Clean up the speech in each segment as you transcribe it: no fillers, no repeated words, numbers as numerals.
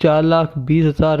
4,20,000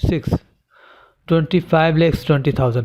6 25,20,000،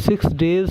6 days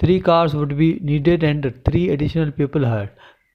3 cars would be needed and 3 additional people hired۔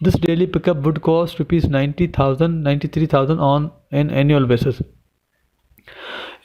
This daily pickup would cost ₹93,000 on an annual basis۔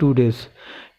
2 days۔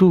2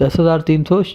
10,300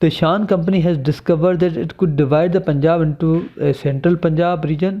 The Shan company has discovered that it could divide the Punjab into a central Punjab region۔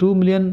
2 million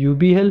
UBL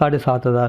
7,500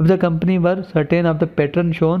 if the company were certain of the pattern shown،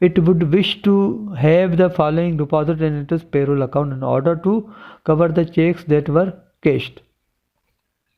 it would wish to have the following deposit in its payroll account in order to cover the checks that were cashed۔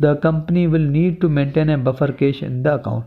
the company will need to maintain a buffer cash in the account،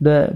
the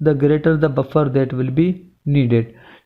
the greater the buffer that will be needed،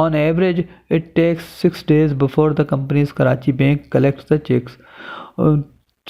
On average, it takes 6 days before the company's Karachi bank collects the checks۔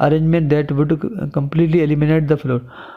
arrangement that would completely eliminate the float۔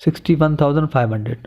61,500۔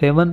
7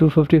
250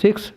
6۔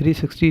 360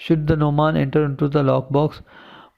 should the Noman enter into the lock box۔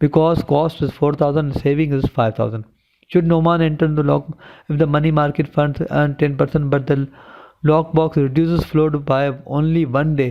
because cost is 4,000 saving is 5,000۔ should Noman enter into the lock if the money market funds earn 10% but the lock box reduces float by only 1 day۔